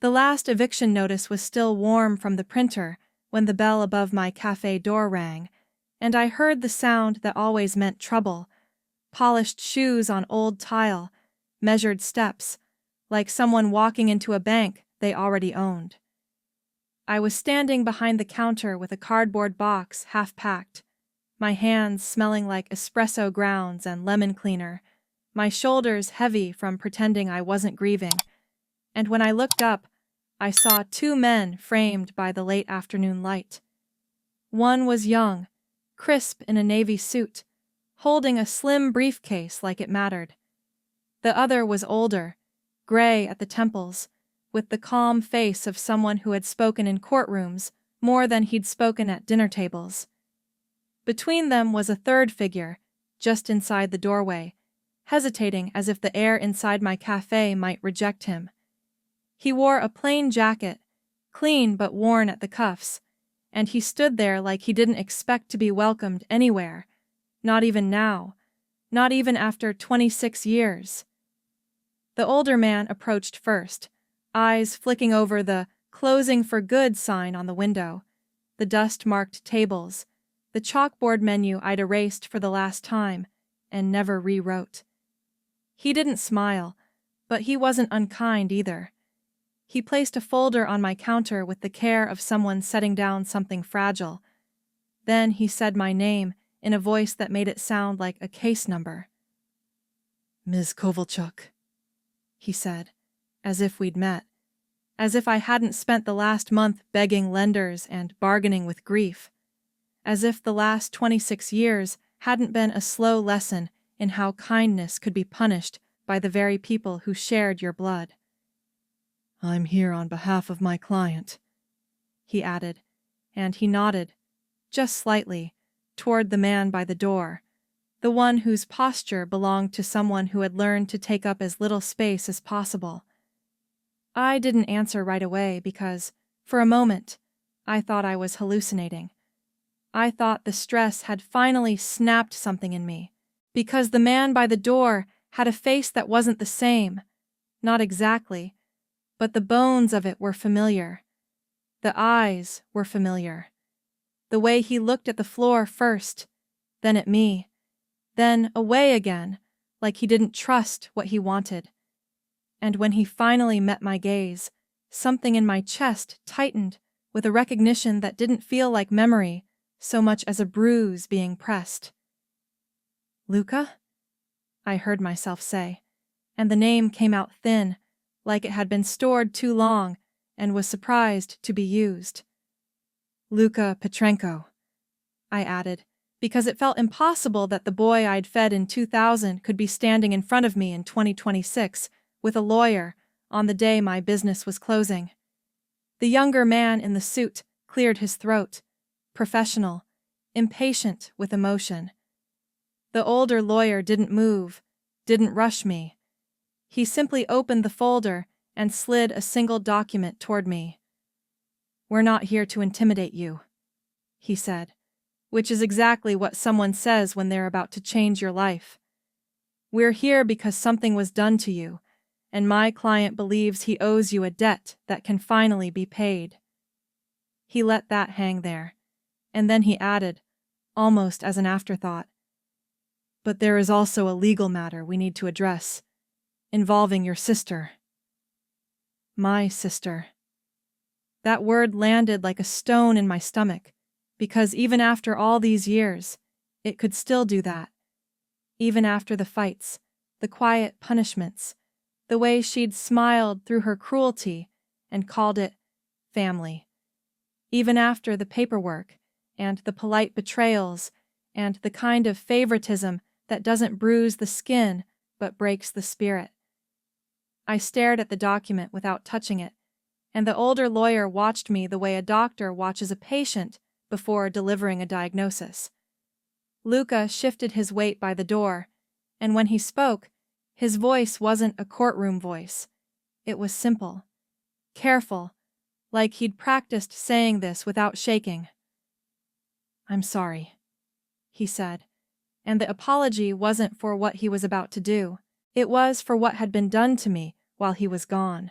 The last eviction notice was still warm from the printer when the bell above my cafe door rang, and I heard the sound that always meant trouble: polished shoes on old tile, measured steps, like someone walking into a bank they already owned. I was standing behind the counter with a cardboard box half packed, my hands smelling like espresso grounds and lemon cleaner, my shoulders heavy from pretending I wasn't grieving, and when I looked up, I saw two men framed by the late afternoon light. One was young, crisp in a navy suit, holding a slim briefcase like it mattered. The other was older, gray at the temples, with the calm face of someone who had spoken in courtrooms more than he'd spoken at dinner tables. Between them was a third figure, just inside the doorway, hesitating as if the air inside my cafe might reject him. He wore a plain jacket, clean but worn at the cuffs, and he stood there like he didn't expect to be welcomed anywhere, not even now, not even after 26 years. The older man approached first, eyes flicking over the "Closing for Good" sign on the window, the dust-marked tables, the chalkboard menu I'd erased for the last time and never rewrote. He didn't smile, but he wasn't unkind either. He placed a folder on my counter with the care of someone setting down something fragile. Then he said my name in a voice that made it sound like a case number. "Ms. Kovalchuk," he said, as if we'd met, as if I hadn't spent the last month begging lenders and bargaining with grief, as if the last 26 years hadn't been a slow lesson in how kindness could be punished by the very people who shared your blood. "I'm here on behalf of my client," he added, and he nodded, just slightly, toward the man by the door, the one whose posture belonged to someone who had learned to take up as little space as possible. I didn't answer right away because, for a moment, I thought I was hallucinating. I thought the stress had finally snapped something in me, because the man by the door had a face that wasn't the same, not exactly, but the bones of it were familiar. The eyes were familiar. The way he looked at the floor first, then at me, then away again, like he didn't trust what he wanted. And when he finally met my gaze, something in my chest tightened with a recognition that didn't feel like memory so much as a bruise being pressed. "Luca?" I heard myself say, and the name came out thin, like it had been stored too long and was surprised to be used. "Luca Petrenko," I added, because it felt impossible that the boy I'd fed in 2000 could be standing in front of me in 2026 with a lawyer on the day my business was closing. The younger man in the suit cleared his throat, professional, impatient with emotion. The older lawyer didn't move, didn't rush me. He simply opened the folder and slid a single document toward me. "We're not here to intimidate you," he said, which is exactly what someone says when they're about to change your life. "We're here because something was done to you, and my client believes he owes you a debt that can finally be paid." He let that hang there, and then he added, almost as an afterthought, "But there is also a legal matter we need to address, involving your sister." My sister. That word landed like a stone in my stomach, because even after all these years, it could still do that. Even after the fights, the quiet punishments, the way she'd smiled through her cruelty and called it family. Even after the paperwork and the polite betrayals and the kind of favoritism that doesn't bruise the skin but breaks the spirit. I stared at the document without touching it, and the older lawyer watched me the way a doctor watches a patient before delivering a diagnosis. Luca shifted his weight by the door, and when he spoke, his voice wasn't a courtroom voice. It was simple, careful, like he'd practiced saying this without shaking. "I'm sorry," he said, and the apology wasn't for what he was about to do. It was for what had been done to me while he was gone.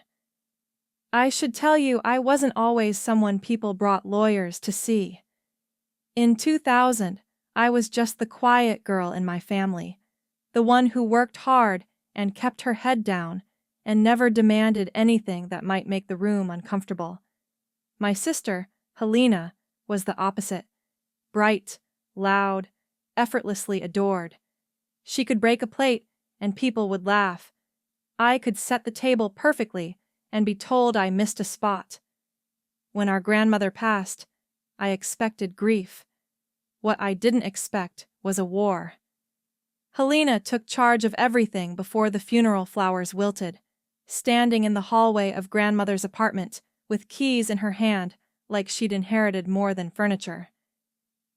I should tell you I wasn't always someone people brought lawyers to see. In 2000, I was just the quiet girl in my family, the one who worked hard and kept her head down and never demanded anything that might make the room uncomfortable. My sister, Helena, was the opposite. Bright, loud, effortlessly adored. She could break a plate and people would laugh. I could set the table perfectly and be told I missed a spot. When our grandmother passed, I expected grief. What I didn't expect was a war. Helena took charge of everything before the funeral flowers wilted, standing in the hallway of grandmother's apartment with keys in her hand like she'd inherited more than furniture.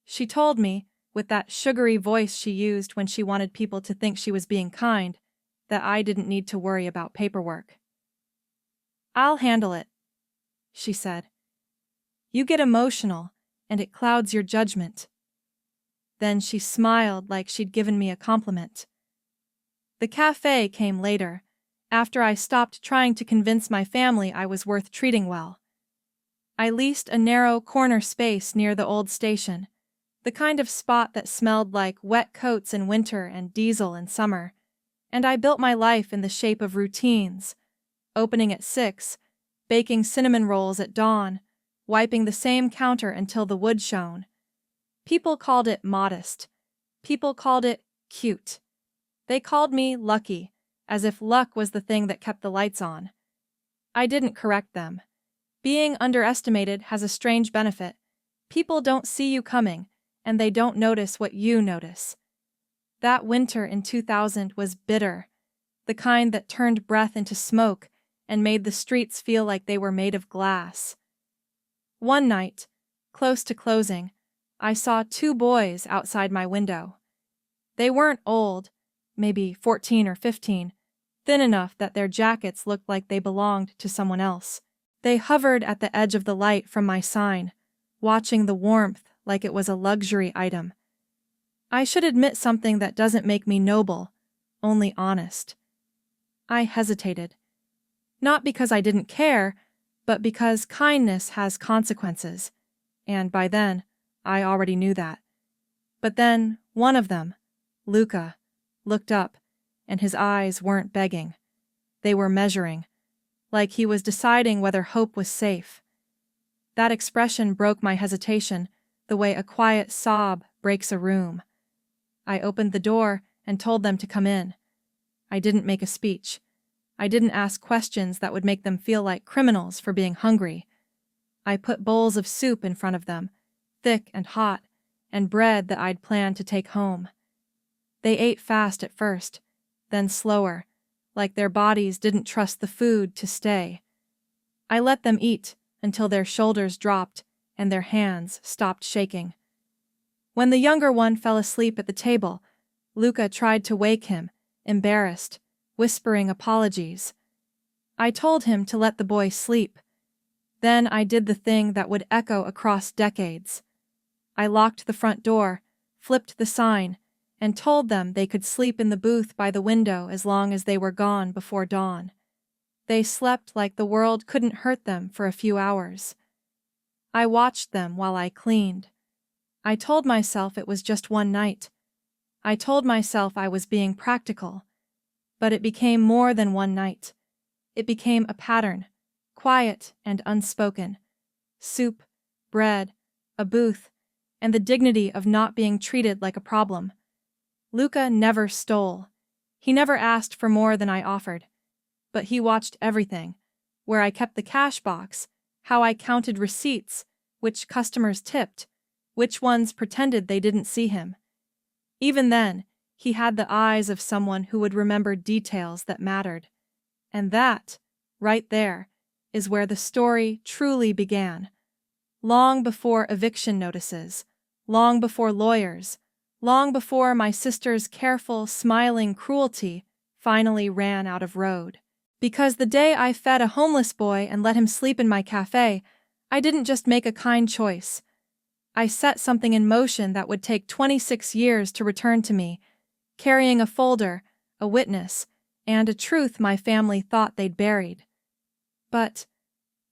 She told me, with that sugary voice she used when she wanted people to think she was being kind, that I didn't need to worry about paperwork. "I'll handle it," she said. "You get emotional, and it clouds your judgment." Then she smiled like she'd given me a compliment. The café came later, after I stopped trying to convince my family I was worth treating well. I leased a narrow corner space near the old station, the kind of spot that smelled like wet coats in winter and diesel in summer, and I built my life in the shape of routines, opening at 6, baking cinnamon rolls at dawn, wiping the same counter until the wood shone. People called it modest. People called it cute. They called me lucky, as if luck was the thing that kept the lights on. I didn't correct them. Being underestimated has a strange benefit. People don't see you coming, and they don't notice what you notice. That winter in 2000 was bitter, the kind that turned breath into smoke and made the streets feel like they were made of glass. One night, close to closing, I saw 2 boys outside my window. They weren't old, maybe 14 or 15, thin enough that their jackets looked like they belonged to someone else. They hovered at the edge of the light from my sign, watching the warmth like it was a luxury item. I should admit something that doesn't make me noble, only honest. I hesitated. Not because I didn't care, but because kindness has consequences, and by then, I already knew that. But then, one of them, Luca, looked up, and his eyes weren't begging. They were measuring, like he was deciding whether hope was safe. That expression broke my hesitation, the way a quiet sob breaks a room. I opened the door and told them to come in. I didn't make a speech. I didn't ask questions that would make them feel like criminals for being hungry. I put bowls of soup in front of them, thick and hot, and bread that I'd planned to take home. They ate fast at first, then slower, like their bodies didn't trust the food to stay. I let them eat until their shoulders dropped and their hands stopped shaking. When the younger one fell asleep at the table, Luca tried to wake him, embarrassed, whispering apologies. I told him to let the boy sleep. Then I did the thing that would echo across decades. I locked the front door, flipped the sign, and told them they could sleep in the booth by the window as long as they were gone before dawn. They slept like the world couldn't hurt them for a few hours. I watched them while I cleaned. I told myself it was just one night. I told myself I was being practical. But it became more than one night. It became a pattern, quiet and unspoken. Soup, bread, a booth, and the dignity of not being treated like a problem. Luca never stole. He never asked for more than I offered. But he watched everything, where I kept the cash box, how I counted receipts, which customers tipped, which ones pretended they didn't see him. Even then, he had the eyes of someone who would remember details that mattered. And that, right there, is where the story truly began. Long before eviction notices, long before lawyers, long before my sister's careful, smiling cruelty finally ran out of road. Because the day I fed a homeless boy and let him sleep in my cafe, I didn't just make a kind choice. I set something in motion that would take 26 years to return to me, carrying a folder, a witness, and a truth my family thought they'd buried. But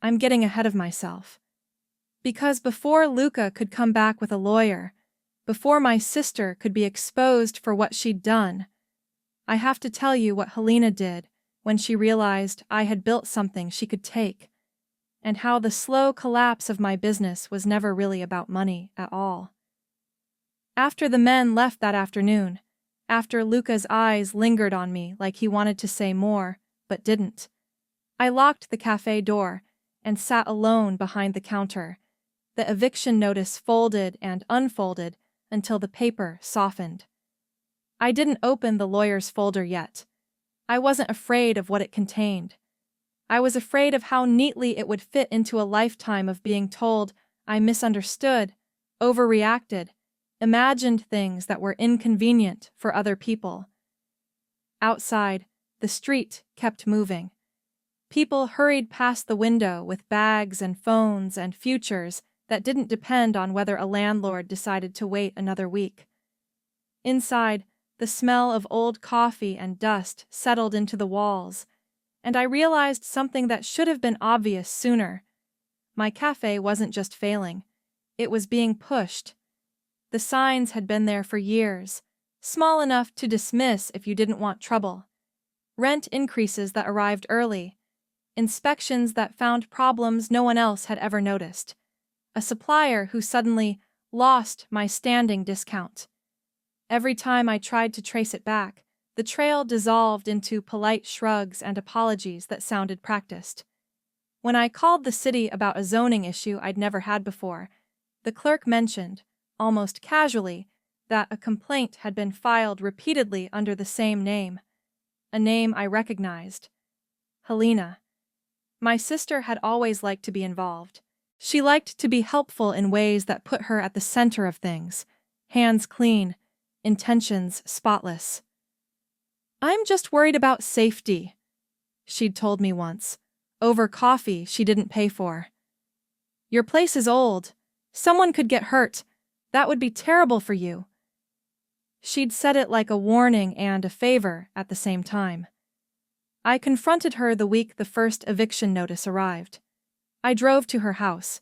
I'm getting ahead of myself. Because before Luca could come back with a lawyer, before my sister could be exposed for what she'd done, I have to tell you what Helena did when she realized I had built something she could take, and how the slow collapse of my business was never really about money at all. After the men left that afternoon, after Luca's eyes lingered on me like he wanted to say more, but didn't, I locked the cafe door and sat alone behind the counter, the eviction notice folded and unfolded until the paper softened. I didn't open the lawyer's folder yet. I wasn't afraid of what it contained. I was afraid of how neatly it would fit into a lifetime of being told I misunderstood, overreacted, imagined things that were inconvenient for other people. Outside, the street kept moving. People hurried past the window with bags and phones and futures that didn't depend on whether a landlord decided to wait another week. Inside, the smell of old coffee and dust settled into the walls, and I realized something that should have been obvious sooner. My cafe wasn't just failing, it was being pushed. The signs had been there for years, small enough to dismiss if you didn't want trouble. Rent increases that arrived early, inspections that found problems no one else had ever noticed, a supplier who suddenly lost my standing discount. Every time I tried to trace it back, the trail dissolved into polite shrugs and apologies that sounded practiced. When I called the city about a zoning issue I'd never had before, the clerk mentioned, almost casually, that a complaint had been filed repeatedly under the same name, a name I recognized. Helena. My sister had always liked to be involved. She liked to be helpful in ways that put her at the center of things, hands clean, intentions spotless. "I'm just worried about safety," she'd told me once, over coffee she didn't pay for. "Your place is old. Someone could get hurt. That would be terrible for you." She'd said it like a warning and a favor at the same time. I confronted her the week the first eviction notice arrived. I drove to her house,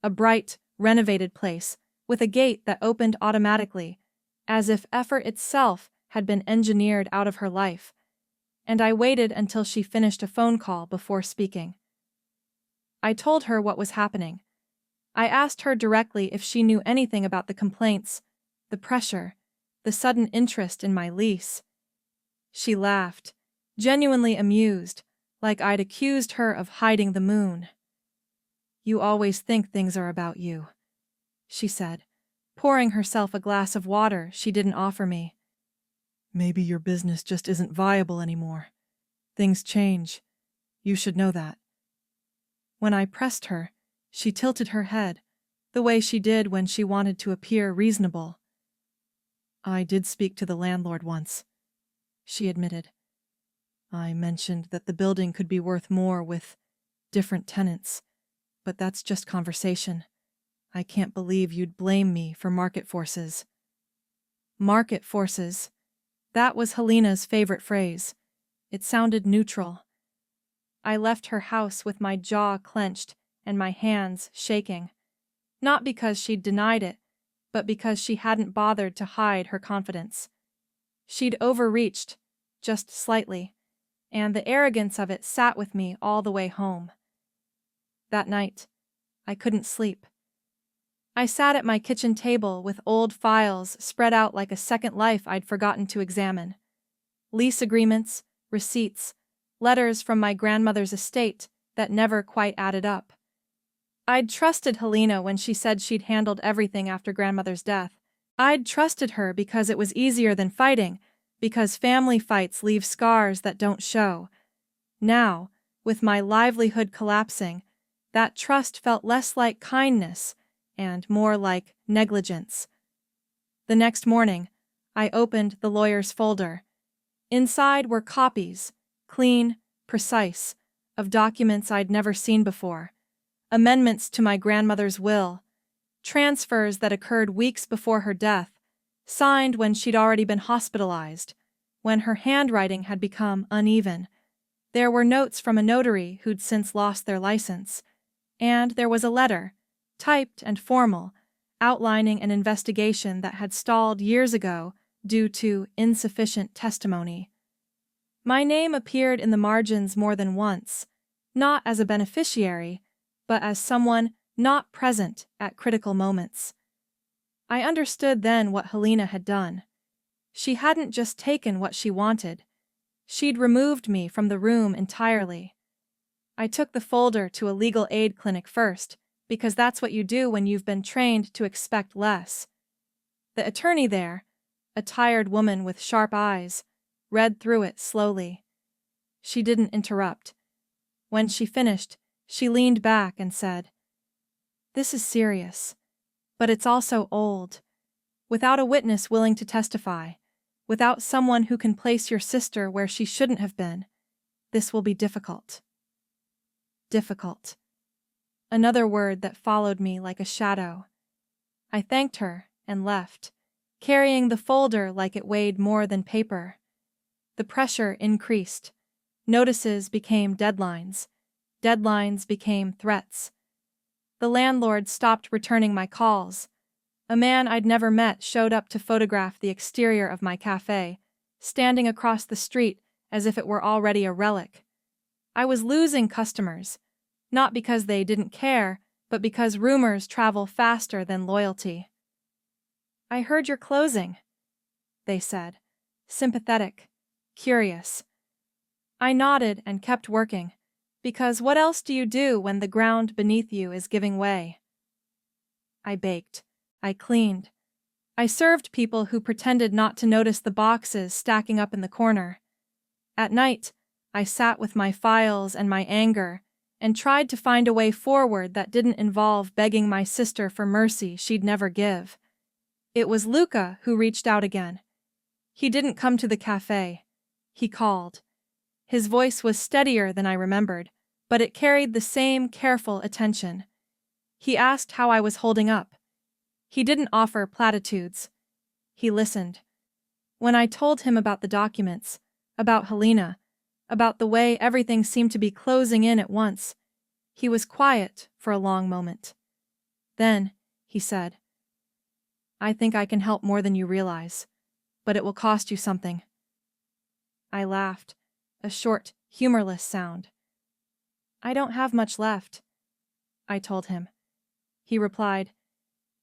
a bright, renovated place, with a gate that opened automatically, as if effort itself had been engineered out of her life, and I waited until she finished a phone call before speaking. I told her what was happening. I asked her directly if she knew anything about the complaints, the pressure, the sudden interest in my lease. She laughed, genuinely amused, like I'd accused her of hiding the moon. "You always think things are about you," she said, pouring herself a glass of water she didn't offer me. "Maybe your business just isn't viable anymore. Things change. You should know that." When I pressed her, she tilted her head, the way she did when she wanted to appear reasonable. "I did speak to the landlord once," she admitted. "I mentioned that the building could be worth more with different tenants, but that's just conversation. I can't believe you'd blame me for market forces." Market forces. That was Helena's favorite phrase. It sounded neutral. I left her house with my jaw clenched and my hands shaking. Not because she'd denied it, but because she hadn't bothered to hide her confidence. She'd overreached, just slightly, and the arrogance of it sat with me all the way home. That night, I couldn't sleep. I sat at my kitchen table with old files spread out like a second life I'd forgotten to examine. Lease agreements, receipts, letters from my grandmother's estate that never quite added up. I'd trusted Helena when she said she'd handled everything after grandmother's death. I'd trusted her because it was easier than fighting, because family fights leave scars that don't show. Now, with my livelihood collapsing, that trust felt less like kindness and more like negligence. The next morning, I opened the lawyer's folder. Inside were copies, clean, precise, of documents I'd never seen before, amendments to my grandmother's will, transfers that occurred weeks before her death, signed when she'd already been hospitalized, when her handwriting had become uneven. There were notes from a notary who'd since lost their license, And there was a letter, typed and formal, outlining an investigation that had stalled years ago due to insufficient testimony. My name appeared in the margins more than once, not as a beneficiary, but as someone not present at critical moments. I understood then what Helena had done. She hadn't just taken what she wanted. She'd removed me from the room entirely. I took the folder to a legal aid clinic first, because that's what you do when you've been trained to expect less. The attorney there, a tired woman with sharp eyes, read through it slowly. She didn't interrupt. When she finished, she leaned back and said, "This is serious, but it's also old. Without a witness willing to testify, without someone who can place your sister where she shouldn't have been, this will be difficult." Difficult. Another word that followed me like a shadow. I thanked her and left, carrying the folder like it weighed more than paper. The pressure increased. Notices became deadlines. Deadlines became threats. The landlord stopped returning my calls. A man I'd never met showed up to photograph the exterior of my cafe, standing across the street as if it were already a relic. I was losing customers, not because they didn't care, but because rumors travel faster than loyalty. "I heard you're closing," they said, sympathetic, curious. I nodded and kept working, because what else do you do when the ground beneath you is giving way? I baked. I cleaned. I served people who pretended not to notice the boxes stacking up in the corner. At night, I sat with my files and my anger and tried to find a way forward that didn't involve begging my sister for mercy she'd never give. It was Luca who reached out again. He didn't come to the cafe. He called. His voice was steadier than I remembered, but it carried the same careful attention. He asked how I was holding up. He didn't offer platitudes. He listened. When I told him about the documents, about Helena, about the way everything seemed to be closing in at once, he was quiet for a long moment. Then, he said, "I think I can help more than you realize, but it will cost you something." I laughed, a short, humorless sound. "I don't have much left," I told him. He replied,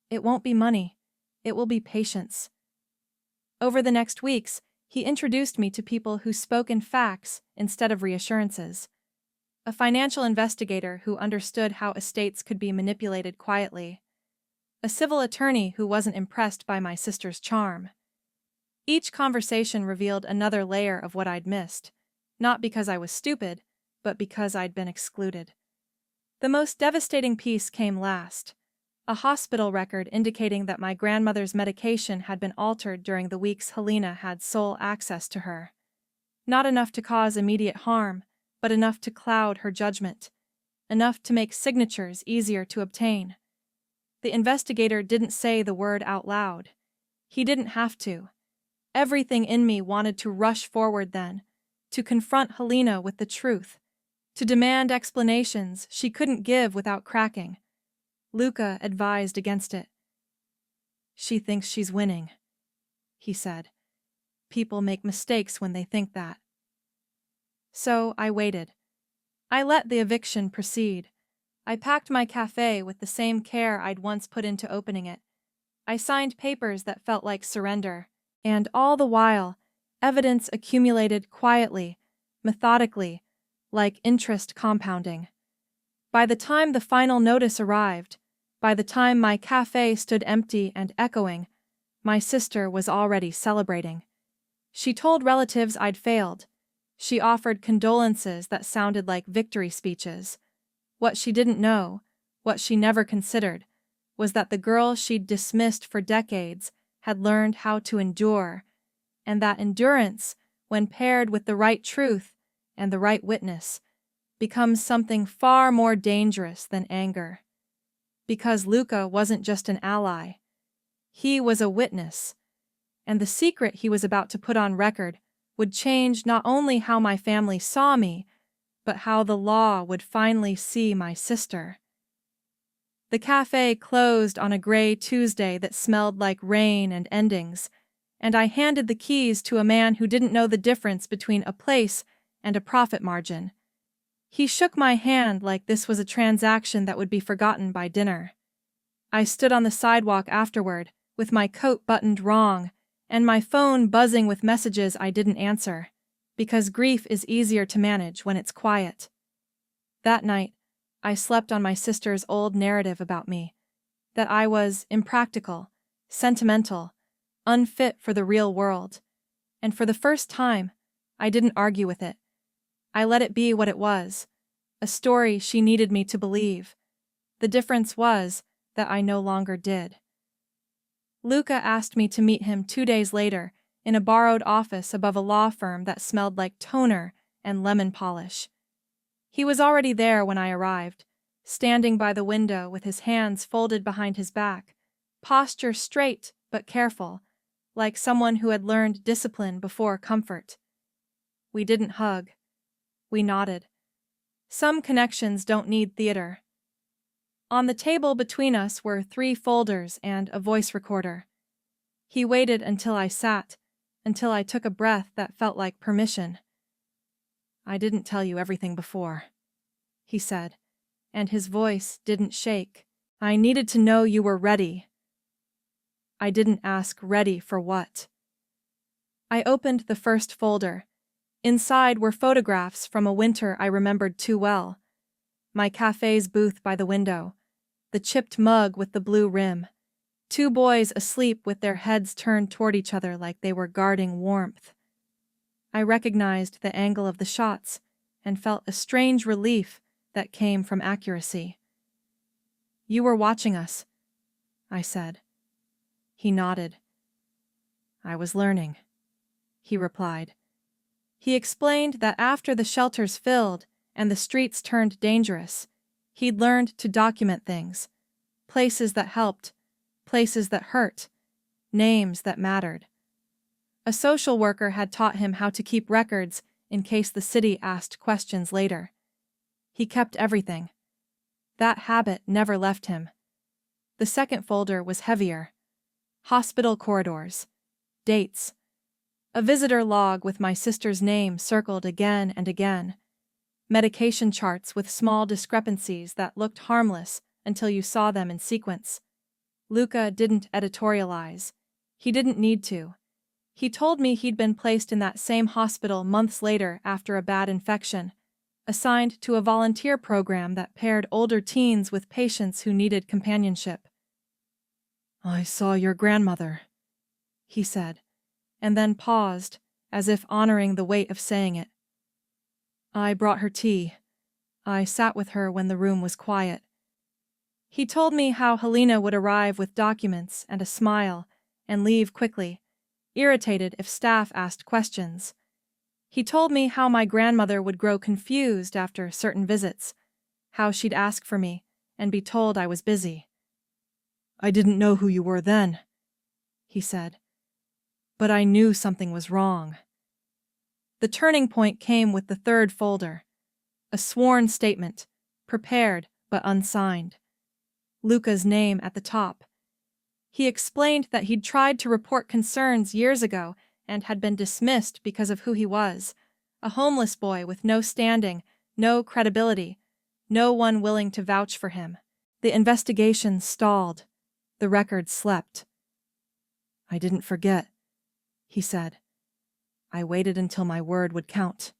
"It won't be money, it will be patience." Over the next weeks, he introduced me to people who spoke in facts instead of reassurances. A financial investigator who understood how estates could be manipulated quietly. A civil attorney who wasn't impressed by my sister's charm. Each conversation revealed another layer of what I'd missed, not because I was stupid, but because I'd been excluded. The most devastating piece came last. A hospital record indicating that my grandmother's medication had been altered during the weeks Helena had sole access to her. Not enough to cause immediate harm, but enough to cloud her judgment. Enough to make signatures easier to obtain. The investigator didn't say the word out loud. He didn't have to. Everything in me wanted to rush forward then, to confront Helena with the truth, to demand explanations she couldn't give without cracking. Luca advised against it. "She thinks she's winning," he said. "People make mistakes when they think that." So I waited. I let the eviction proceed. I packed my cafe with the same care I'd once put into opening it. I signed papers that felt like surrender, and all the while, evidence accumulated quietly, methodically, like interest compounding. By the time the final notice arrived, by the time my cafe stood empty and echoing, my sister was already celebrating. She told relatives I'd failed. She offered condolences that sounded like victory speeches. What she didn't know, what she never considered, was that the girl she'd dismissed for decades had learned how to endure, and that endurance, when paired with the right truth and the right witness, becomes something far more dangerous than anger. Because Luca wasn't just an ally. He was a witness, and the secret he was about to put on record would change not only how my family saw me, but how the law would finally see my sister. The cafe closed on a gray Tuesday that smelled like rain and endings, and I handed the keys to a man who didn't know the difference between a place and a profit margin. He shook my hand like this was a transaction that would be forgotten by dinner. I stood on the sidewalk afterward, with my coat buttoned wrong, and my phone buzzing with messages I didn't answer, because grief is easier to manage when it's quiet. That night, I slept on my sister's old narrative about me, that I was impractical, sentimental, unfit for the real world, and for the first time, I didn't argue with it. I let it be what it was, a story she needed me to believe. The difference was that I no longer did. Luca asked me to meet him 2 days later in a borrowed office above a law firm that smelled like toner and lemon polish. He was already there when I arrived, standing by the window with his hands folded behind his back, posture straight but careful, like someone who had learned discipline before comfort. We didn't hug. We nodded. Some connections don't need theater. On the table between us were 3 folders and a voice recorder. He waited until I sat, until I took a breath that felt like permission. "I didn't tell you everything before," he said, and his voice didn't shake. "I needed to know you were ready." I didn't ask ready for what. I opened the first folder. Inside were photographs from a winter I remembered too well. My cafe's booth by the window, the chipped mug with the blue rim, 2 boys asleep with their heads turned toward each other like they were guarding warmth. I recognized the angle of the shots and felt a strange relief that came from accuracy. "You were watching us," I said. He nodded. "I was learning," he replied. He explained that after the shelters filled and the streets turned dangerous, he'd learned to document things, places that helped, places that hurt, names that mattered. A social worker had taught him how to keep records in case the city asked questions later. He kept everything. That habit never left him. The second folder was heavier. Hospital corridors, dates, a visitor log with my sister's name circled again and again, medication charts with small discrepancies that looked harmless until you saw them in sequence. Luca didn't editorialize. He didn't need to. He told me he'd been placed in that same hospital months later after a bad infection, assigned to a volunteer program that paired older teens with patients who needed companionship. "I saw your grandmother," he said, and then paused, as if honoring the weight of saying it. "I brought her tea. I sat with her when the room was quiet." He told me how Helena would arrive with documents and a smile and leave quickly, irritated if staff asked questions. He told me how my grandmother would grow confused after certain visits, how she'd ask for me and be told I was busy. "I didn't know who you were then," he said, "but I knew something was wrong." The turning point came with the third folder, a sworn statement, prepared but unsigned. Luca's name at the top. He explained that he'd tried to report concerns years ago and had been dismissed because of who he was, a homeless boy with no standing, no credibility, no one willing to vouch for him. The investigation stalled. The record slept. "I didn't forget," he said. "I waited until my word would count."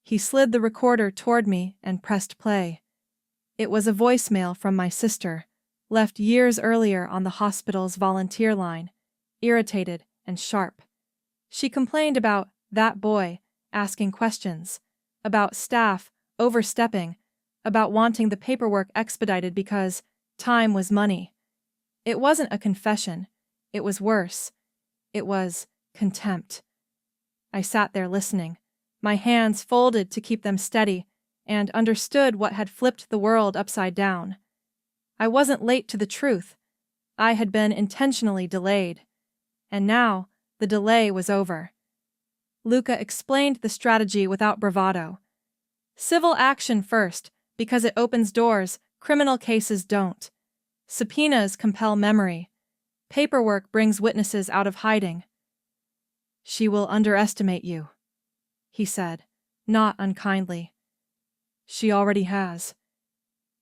He slid the recorder toward me and pressed play. It was a voicemail from my sister, left years earlier on the hospital's volunteer line, irritated and sharp. She complained about that boy asking questions, about staff overstepping, about wanting the paperwork expedited because time was money. It wasn't a confession. It was worse. It was contempt. I sat there listening, my hands folded to keep them steady, and understood what had flipped the world upside down. I wasn't late to the truth. I had been intentionally delayed. And now, the delay was over. Luca explained the strategy without bravado. Civil action first, because it opens doors, Criminal cases don't. Subpoenas compel memory. Paperwork brings witnesses out of hiding. She will underestimate you, he said, not unkindly. She already has.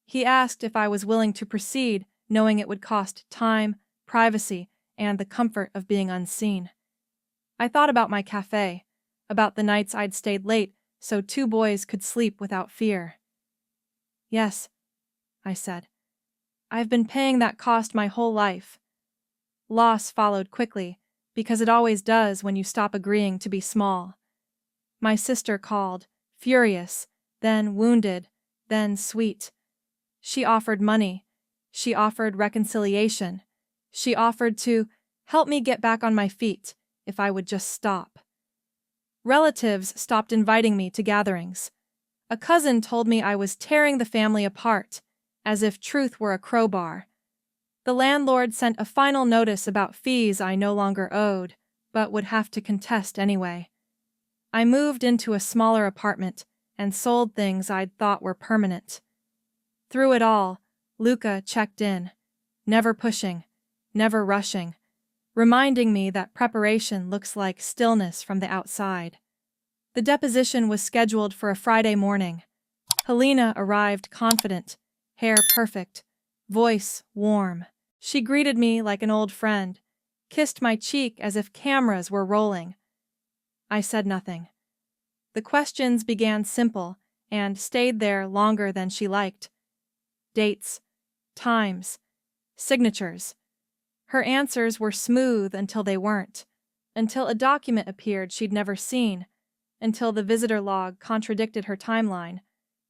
He asked if I was willing to proceed, knowing it would cost time, privacy, and the comfort of being unseen. I thought about my cafe, about the nights I'd stayed late so two boys could sleep without fear. Yes, I said. I've been paying that cost my whole life. Loss followed quickly, because it always does when you stop agreeing to be small. My sister called, furious, then wounded, then sweet. She offered money. She offered reconciliation. She offered to help me get back on my feet if I would just stop. Relatives stopped inviting me to gatherings. A cousin told me I was tearing the family apart, as if truth were a crowbar. The landlord sent a final notice about fees I no longer owed, but would have to contest anyway. I moved into a smaller apartment and sold things I'd thought were permanent. Through it all, Luca checked in, never pushing, never rushing, reminding me that preparation looks like stillness from the outside. The deposition was scheduled for a Friday morning. Helena arrived confident, hair perfect, voice warm. She greeted me like an old friend, kissed my cheek as if cameras were rolling. I said nothing. The questions began simple and stayed there longer than she liked. Dates, times, signatures. Her answers were smooth until they weren't, until a document appeared she'd never seen, until the visitor log contradicted her timeline,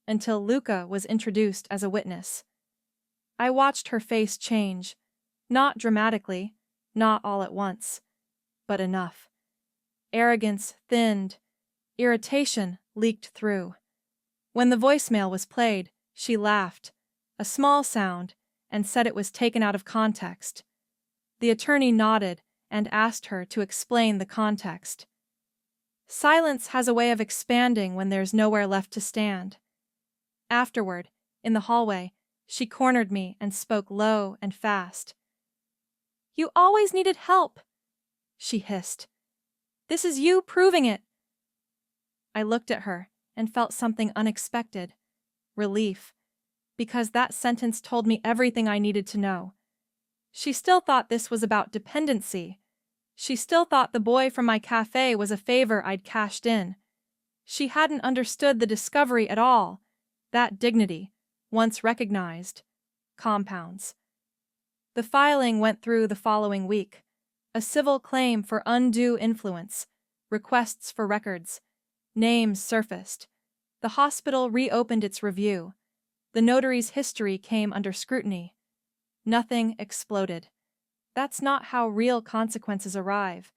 until Luca was introduced as a witness. I watched her face change, not dramatically, not all at once, but enough. Arrogance thinned, irritation leaked through. When the voicemail was played, she laughed, a small sound, and said it was taken out of context. The attorney nodded and asked her to explain the context. Silence has a way of expanding when there's nowhere left to stand. Afterward, in the hallway, she cornered me and spoke low and fast. "You always needed help," she hissed. "This is you proving it." I looked at her and felt something unexpected, relief, because that sentence told me everything I needed to know. She still thought this was about dependency. She still thought the boy from my cafe was a favor I'd cashed in. She hadn't understood the discovery at all, that dignity, once recognized, compounds. The filing went through the following week. A civil claim for undue influence, requests for records, names surfaced. The hospital reopened its review. The notary's history came under scrutiny. Nothing exploded. That's not how real consequences arrive.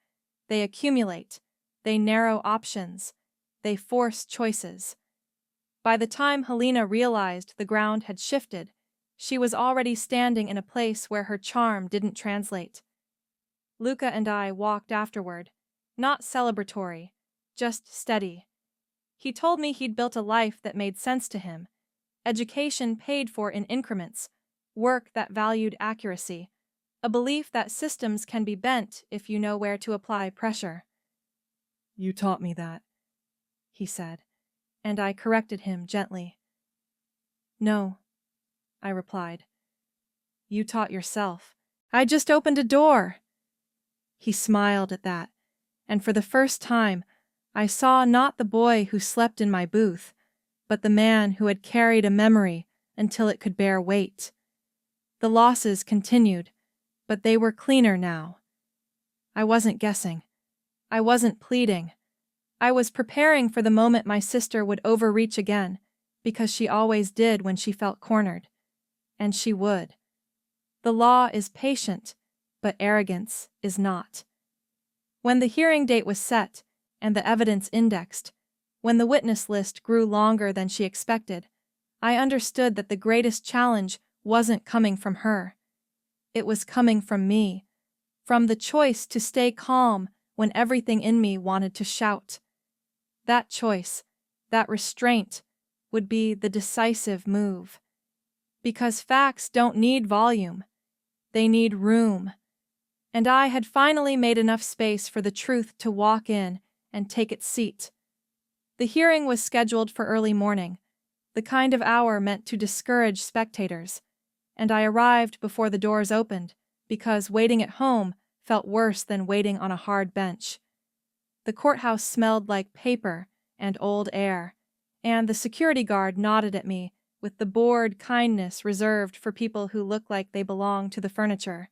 They accumulate. They narrow options. They force choices. By the time Helena realized the ground had shifted, she was already standing in a place where her charm didn't translate. Luca and I walked afterward, not celebratory, just steady. He told me he'd built a life that made sense to him, education paid for in increments, work that valued accuracy, a belief that systems can be bent if you know where to apply pressure. "You taught me that," he said, and I corrected him gently. "No," I replied. "You taught yourself. I just opened a door." He smiled at that, and for the first time, I saw not the boy who slept in my booth, but the man who had carried a memory until it could bear weight. The losses continued, but they were cleaner now. I wasn't guessing. I wasn't pleading. I was preparing for the moment my sister would overreach again, because she always did when she felt cornered. And she would. The law is patient, but arrogance is not. When the hearing date was set and the evidence indexed, when the witness list grew longer than she expected, I understood that the greatest challenge wasn't coming from her. It was coming from me, from the choice to stay calm when everything in me wanted to shout. That choice, that restraint, would be the decisive move. Because facts don't need volume, they need room. And I had finally made enough space for the truth to walk in and take its seat. The hearing was scheduled for early morning, the kind of hour meant to discourage spectators, and I arrived before the doors opened because waiting at home felt worse than waiting on a hard bench. The courthouse smelled like paper and old air, and the security guard nodded at me with the bored kindness reserved for people who look like they belong to the furniture.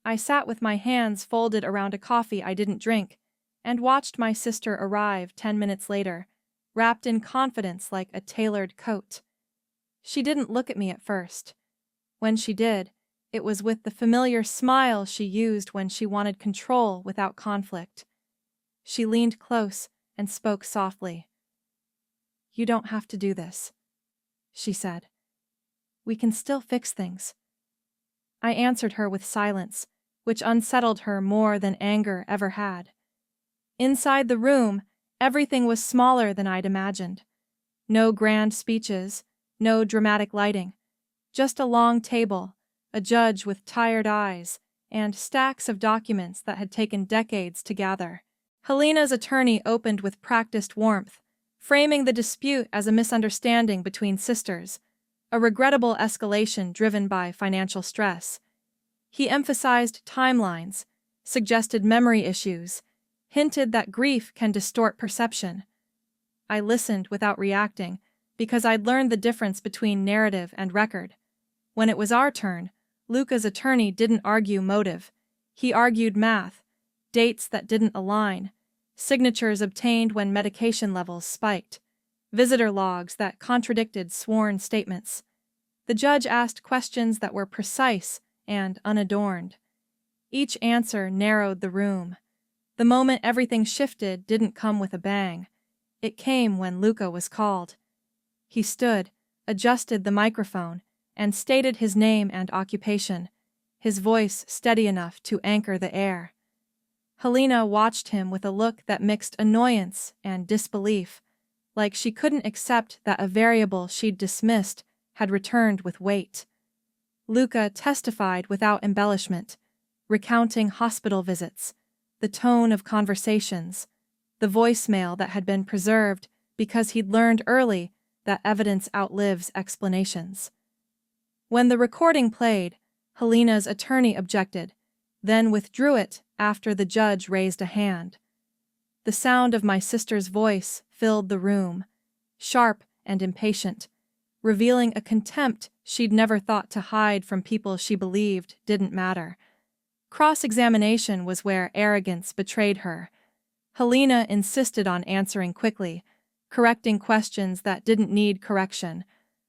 I sat with my hands folded around a coffee I didn't drink and watched my sister arrive 10 minutes later, wrapped in confidence like a tailored coat. She didn't look at me at first. When she did, it was with the familiar smile she used when she wanted control without conflict. She leaned close and spoke softly. "You don't have to do this," she said. "We can still fix things." I answered her with silence, which unsettled her more than anger ever had. Inside the room, everything was smaller than I'd imagined. No grand speeches, no dramatic lighting, just a long table, a judge with tired eyes, and stacks of documents that had taken decades to gather. Helena's attorney opened with practiced warmth, framing the dispute as a misunderstanding between sisters, a regrettable escalation driven by financial stress. He emphasized timelines, suggested memory issues, hinted that grief can distort perception. I listened without reacting because I'd learned the difference between narrative and record. When it was our turn, Luca's attorney didn't argue motive. He argued math, dates that didn't align, signatures obtained when medication levels spiked, visitor logs that contradicted sworn statements. The judge asked questions that were precise and unadorned. Each answer narrowed the room. The moment everything shifted didn't come with a bang. It came when Luca was called. He stood, adjusted the microphone, and stated his name and occupation, his voice steady enough to anchor the air. Helena watched him with a look that mixed annoyance and disbelief, like she couldn't accept that a variable she'd dismissed had returned with weight. Luca testified without embellishment, recounting hospital visits, the tone of conversations, the voicemail that had been preserved because he'd learned early that evidence outlives explanations. When the recording played, Helena's attorney objected, then withdrew it after the judge raised a hand. The sound of my sister's voice filled the room, sharp and impatient, revealing a contempt she'd never thought to hide from people she believed didn't matter. Cross-examination was where arrogance betrayed her. Helena insisted on answering quickly, correcting questions that didn't need correction,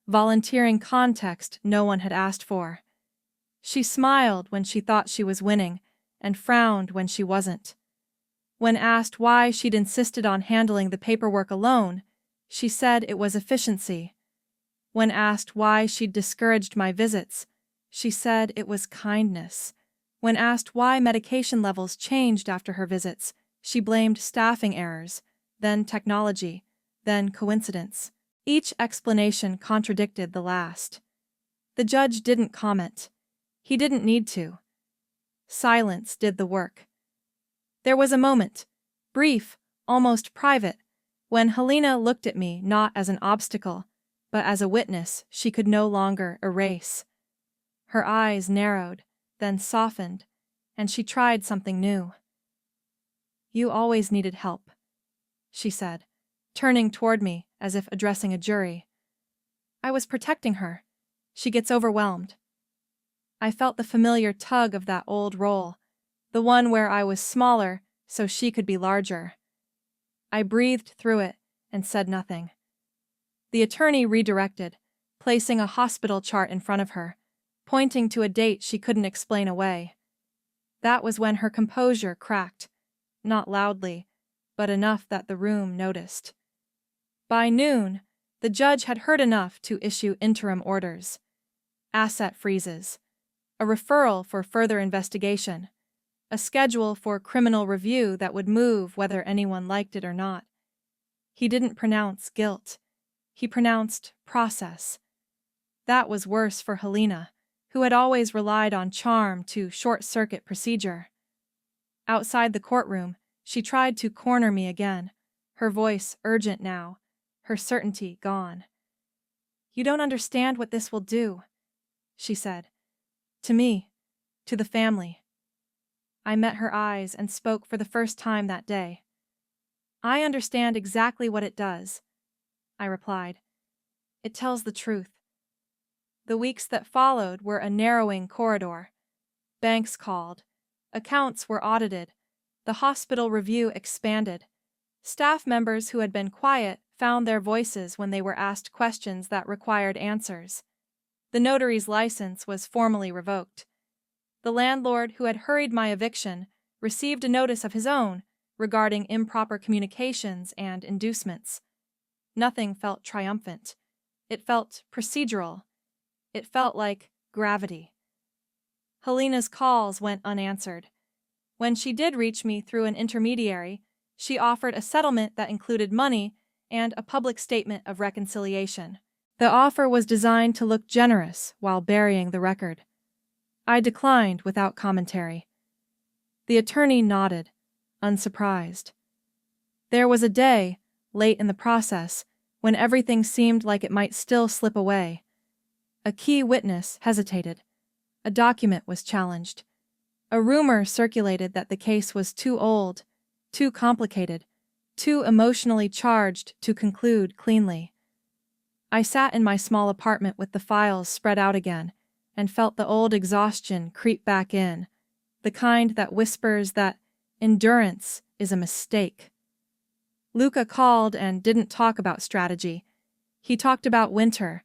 volunteering context no one had asked for. She smiled when she thought she was winning, and frowned when she wasn't. When asked why she'd insisted on handling the paperwork alone, she said it was efficiency. When asked why she'd discouraged my visits, she said it was kindness. When asked why medication levels changed after her visits, she blamed staffing errors, then technology, then coincidence. Each explanation contradicted the last. The judge didn't comment. He didn't need to. Silence did the work. There was a moment, brief, almost private, when Helena looked at me not as an obstacle, but as a witness she could no longer erase. Her eyes narrowed, then softened, and she tried something new. "You always needed help," she said, turning toward me as if addressing a jury. "I was protecting her. She gets overwhelmed." I felt the familiar tug of that old role, the one where I was smaller so she could be larger. I breathed through it and said nothing. The attorney redirected, placing a hospital chart in front of her, pointing to a date she couldn't explain away. That was when her composure cracked, not loudly, but enough that the room noticed. By noon, the judge had heard enough to issue interim orders. Asset freezes, a referral for further investigation, a schedule for criminal review that would move whether anyone liked it or not. He didn't pronounce guilt. He pronounced process. That was worse for Helena, who had always relied on charm to short-circuit procedure. Outside the courtroom, she tried to corner me again, her voice urgent now, her certainty gone. "You don't understand what this will do," she said. "To me, to the family." I met her eyes and spoke for the first time that day. "I understand exactly what it does," I replied. "It tells the truth." The weeks that followed were a narrowing corridor. Banks called. Accounts were audited. The hospital review expanded. Staff members who had been quiet found their voices when they were asked questions that required answers. The notary's license was formally revoked. The landlord who had hurried my eviction received a notice of his own regarding improper communications and inducements. Nothing felt triumphant. It felt procedural. It felt like gravity. Helena's calls went unanswered. When she did reach me through an intermediary, she offered a settlement that included money and a public statement of reconciliation. The offer was designed to look generous while burying the record. I declined without commentary. The attorney nodded, unsurprised. There was a day, late in the process, when everything seemed like it might still slip away. A key witness hesitated. A document was challenged. A rumor circulated that the case was too old, too complicated, too emotionally charged to conclude cleanly. I sat in my small apartment with the files spread out again and felt the old exhaustion creep back in, the kind that whispers that endurance is a mistake. Luca called and didn't talk about strategy. He talked about winter,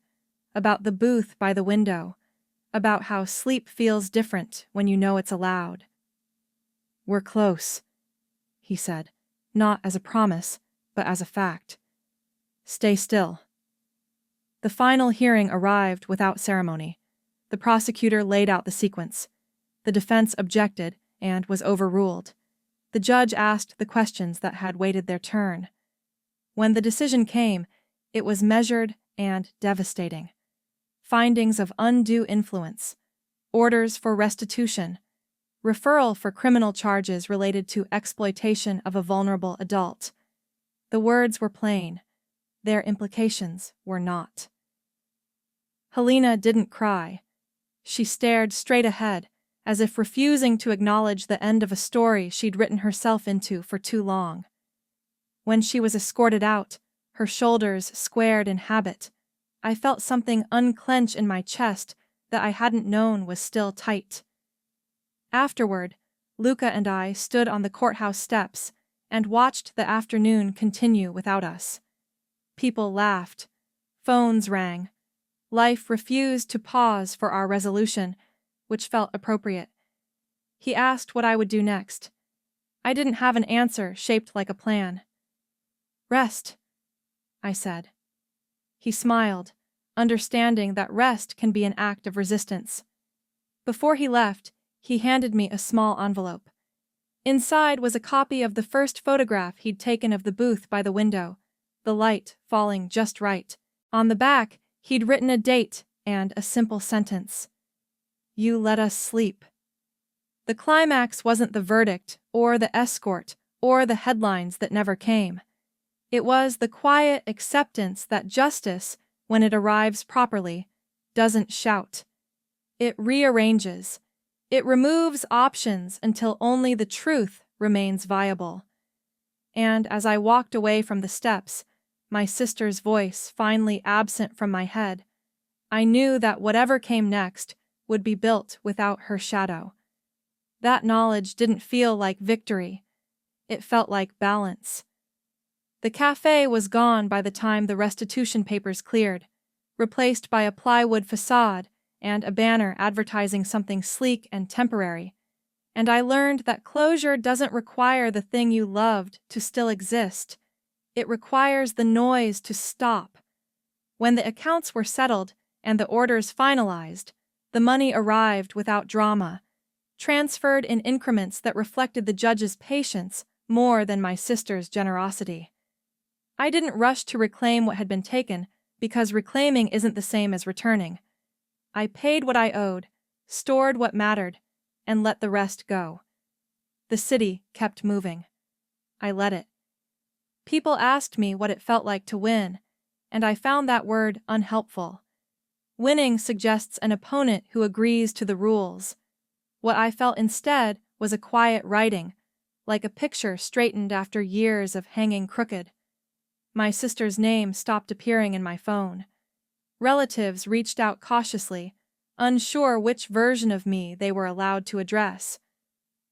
about the booth by the window, about how sleep feels different when you know it's allowed. "We're close," he said, not as a promise, but as a fact. "Stay still." The final hearing arrived without ceremony. The prosecutor laid out the sequence. The defense objected and was overruled. The judge asked the questions that had waited their turn. When the decision came, it was measured and devastating. Findings of undue influence, orders for restitution, referral for criminal charges related to exploitation of a vulnerable adult. The words were plain. Their implications were not. Helena didn't cry. She stared straight ahead, as if refusing to acknowledge the end of a story she'd written herself into for too long. When she was escorted out, her shoulders squared in habit, I felt something unclench in my chest that I hadn't known was still tight. Afterward, Luca and I stood on the courthouse steps and watched the afternoon continue without us. People laughed. Phones rang. Life refused to pause for our resolution, which felt appropriate. He asked what I would do next. I didn't have an answer shaped like a plan. "Rest," I said. He smiled, understanding that rest can be an act of resistance. Before he left, he handed me a small envelope. Inside was a copy of the first photograph he'd taken of the booth by the window, the light falling just right. On the back, he'd written a date and a simple sentence. "You let us sleep." The climax wasn't the verdict, or the escort, or the headlines that never came. It was the quiet acceptance that justice, when it arrives properly, doesn't shout. It rearranges. It removes options until only the truth remains viable. And as I walked away from the steps, my sister's voice finally absent from my head, I knew that whatever came next would be built without her shadow. That knowledge didn't feel like victory. It felt like balance. The café was gone by the time the restitution papers cleared, replaced by a plywood facade and a banner advertising something sleek and temporary, and I learned that closure doesn't require the thing you loved to still exist. It requires the noise to stop. When the accounts were settled and the orders finalized, the money arrived without drama, transferred in increments that reflected the judge's patience more than my sister's generosity. I didn't rush to reclaim what had been taken, because reclaiming isn't the same as returning. I paid what I owed, stored what mattered, and let the rest go. The city kept moving. I let it. People asked me what it felt like to win, and I found that word unhelpful. Winning suggests an opponent who agrees to the rules. What I felt instead was a quiet writing, like a picture straightened after years of hanging crooked. My sister's name stopped appearing in my phone. Relatives reached out cautiously, unsure which version of me they were allowed to address.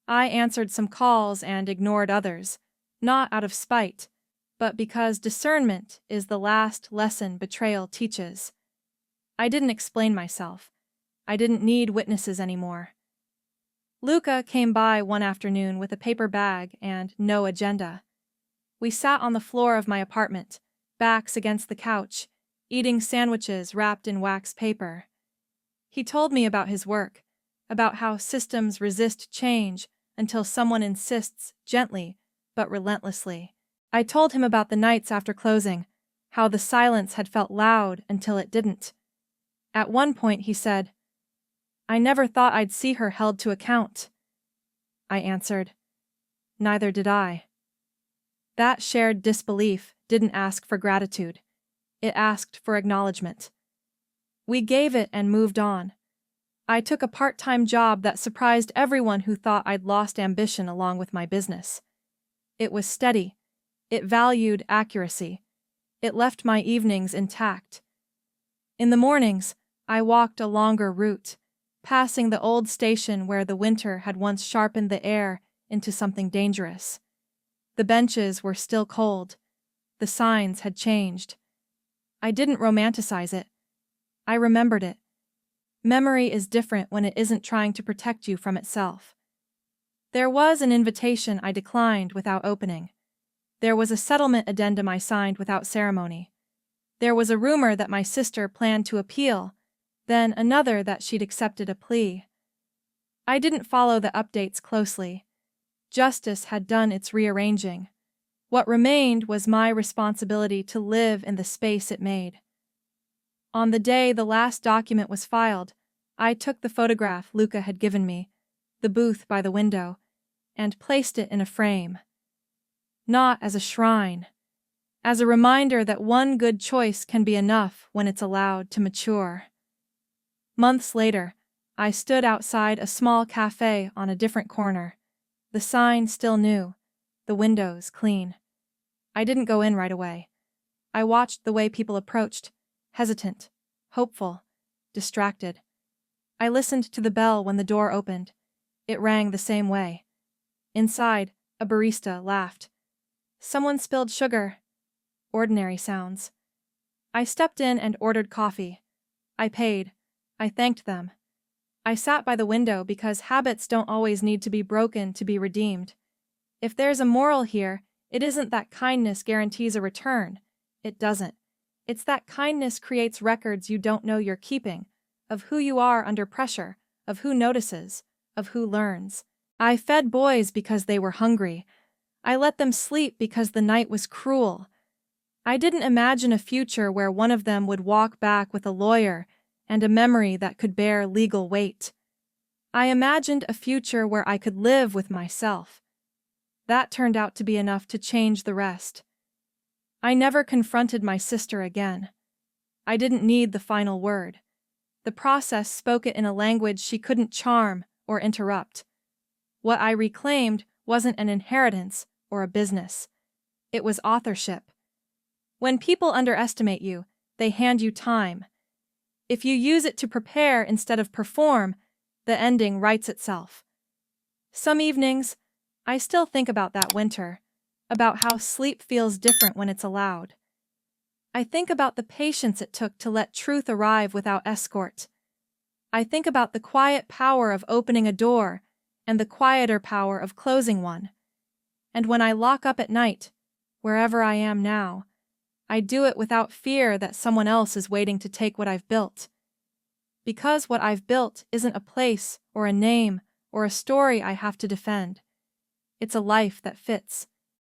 I answered some calls and ignored others, not out of spite, but because discernment is the last lesson betrayal teaches. I didn't explain myself. I didn't need witnesses anymore. Luca came by one afternoon with a paper bag and no agenda. We sat on the floor of my apartment, backs against the couch, eating sandwiches wrapped in wax paper. He told me about his work, about how systems resist change until someone insists gently but relentlessly. I told him about the nights after closing, how the silence had felt loud until it didn't. At one point he said, "I never thought I'd see her held to account." I answered, "Neither did I." That shared disbelief didn't ask for gratitude. It asked for acknowledgement. We gave it and moved on. I took a part-time job that surprised everyone who thought I'd lost ambition along with my business. It was steady. It valued accuracy. It left my evenings intact. In the mornings, I walked a longer route, passing the old station where the winter had once sharpened the air into something dangerous. The benches were still cold. The signs had changed. I didn't romanticize it. I remembered it. Memory is different when it isn't trying to protect you from itself. There was an invitation I declined without opening. There was a settlement addendum I signed without ceremony. There was a rumor that my sister planned to appeal, then another that she'd accepted a plea. I didn't follow the updates closely. Justice had done its rearranging. What remained was my responsibility to live in the space it made. On the day the last document was filed, I took the photograph Luca had given me, the booth by the window, and placed it in a frame. Not as a shrine, as a reminder that one good choice can be enough when it's allowed to mature. Months later, I stood outside a small cafe on a different corner. The sign still new, the windows clean. I didn't go in right away. I watched the way people approached, hesitant, hopeful, distracted. I listened to the bell when the door opened. It rang the same way. Inside, a barista laughed. Someone spilled sugar. Ordinary sounds. I stepped in and ordered coffee. I paid. I thanked them. I sat by the window because habits don't always need to be broken to be redeemed. If there's a moral here, it isn't that kindness guarantees a return. It doesn't. It's that kindness creates records you don't know you're keeping, of who you are under pressure, of who notices, of who learns. I fed boys because they were hungry. I let them sleep because the night was cruel. I didn't imagine a future where one of them would walk back with a lawyer and a memory that could bear legal weight. I imagined a future where I could live with myself. That turned out to be enough to change the rest. I never confronted my sister again. I didn't need the final word. The process spoke it in a language she couldn't charm or interrupt. What I reclaimed wasn't an inheritance or a business. It was authorship. When people underestimate you, they hand you time. If you use it to prepare instead of perform, the ending writes itself. Some evenings, I still think about that winter, about how sleep feels different when it's allowed. I think about the patience it took to let truth arrive without escort. I think about the quiet power of opening a door and the quieter power of closing one. And when I lock up at night, wherever I am now, I do it without fear that someone else is waiting to take what I've built. Because what I've built isn't a place or a name or a story I have to defend. It's a life that fits.